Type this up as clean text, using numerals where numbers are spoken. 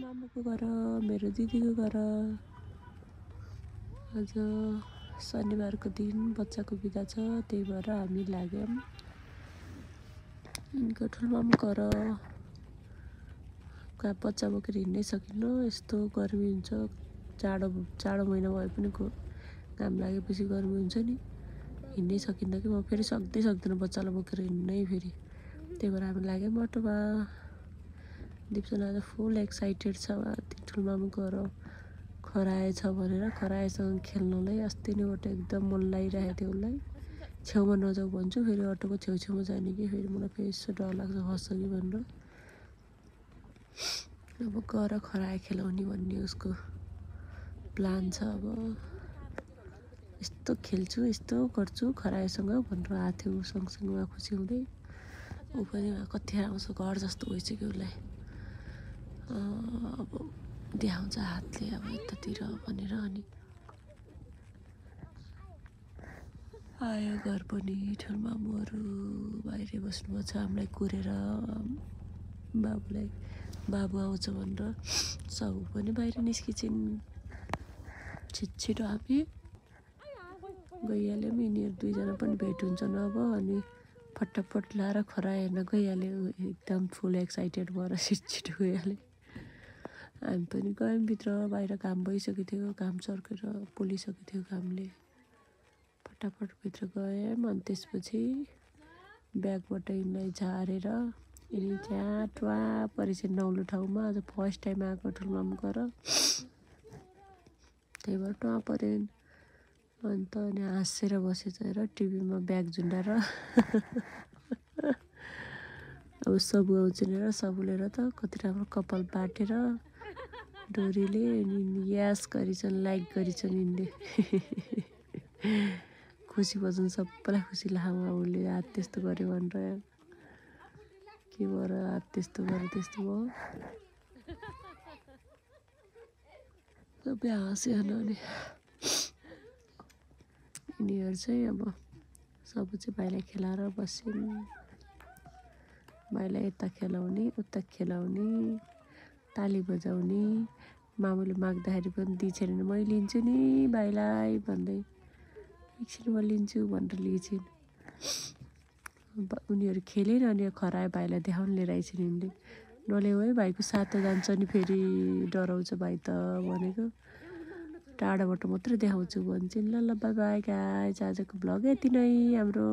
मामुको घर मेरो दिदीको घर। आज शनिबारको दिन बच्चाको बिदा छ, त्यही भएर हामी लाग्यौँ यिनको ठुलोमामु घर। बच्चा बोकेर हिँड्नै सकिन्न, यस्तो गर्मी हुन्छ। जाडो महिना भए पनि घाम लागेपछि गर्मी हुन्छ नि, हिँड्नै सकिन्न कि। म फेरि सक्दिनँ बच्चालाई बोकेर हिँड्नै फेरि, त्यही भएर हामी लाग्यौँ अटोमा। दिपजना आज फुल एक्साइटेड छ ठुलोमामु घर खराएछ भनेर, खराएसँग खेल्नलाई। अस्ति नैबाट एकदम मन लागिरहेको थियो उसलाई। छेउमा नजाऊ भन्छु, फेरि अटोको छेउछेउमा जाने कि फेरि मलाई फेरि यसो डर लाग्छ खस्छ कि भनेर। अब गएर खराए खेलाउने भन्ने उसको प्लान छ। अब यस्तो खेल्छु यस्तो गर्छु खराएसँग भनेर आएको थियो सँगसँगै खुसी हुँदै। ऊ पनि कति राम्रो घर जस्तो भइसक्यो उसलाई। अब देखाउँछ हातले अब यतातिर भनेर। अनि आयो घर पनि। ठुलोमामुहरू बाहिरै बस्नुभएको छ हामीलाई कुरेर, बाबु आउँछ भनेर। सबु पनि बाहिर निस्किन्छन्। छिटो हामी गइहाल्यौँ। यिनीहरू दुईजना पनि भेट हुन्छन् अब। अनि फटाफट लाएर खराए हेर्न गइहाल्यो। एकदम फुल एक्साइटेड भएर छिटो गइहाल्यो। हामी पनि गयौँ भित्र। बाहिर काम भइसकेको थियो, काम सकेर पोलिसकेको थियो कामले। फटाफट भित्र गयौँ। अनि त्यसपछि ब्यागबाट यिनलाई झारेर यिनी त्यहाँ टुवा परेछ नौलो ठाउँमा। आज फर्स्ट टाइम आएको ठुलोमामु घर, त्यही भएर टुवा परेन। अन्त अनि हाँसेर बसेछ र टिभीमा ब्याग झुन्डाएर। अब सबु आउँछन् र सबुले र त कति राम्रो कपाल बाटेर डोरीले यास गरिछन्, लाइक गरिछन् यिनले। खुसी भन्छन्, सबैलाई खुसी लाग्यो उसले हात त्यस्तो गर्यो भनेर। के भएर हात त्यस्तो गर्यो त्यस्तो भयो। सबै हाँस्यो। अनि यिनीहरू चाहिँ अब सब चाहिँ भाइलाई खेलाएर बस्छन्। भाइलाई यता खेलाउने उता खेलाउने, ताली बजाउने। मामुले माग्दाखेरि पनि दिन्छन् भने मै लिन्छु नि भाइलाई भन्दै, एकछिन म लिन्छु भनेर लिन्छन्। उनीहरू खेलेन अनि खराए भाइलाई देखाउन लिएर आइछन् यिनले। नल्याऊ है भाइको सातो जान्छ नि फेरि डराउँछ भाइ त भनेको। टाढाबाट मात्रै देखाउँछु भन्छन्। ल बाई बाई गाइज, आजको भ्लग यति नै हाम्रो।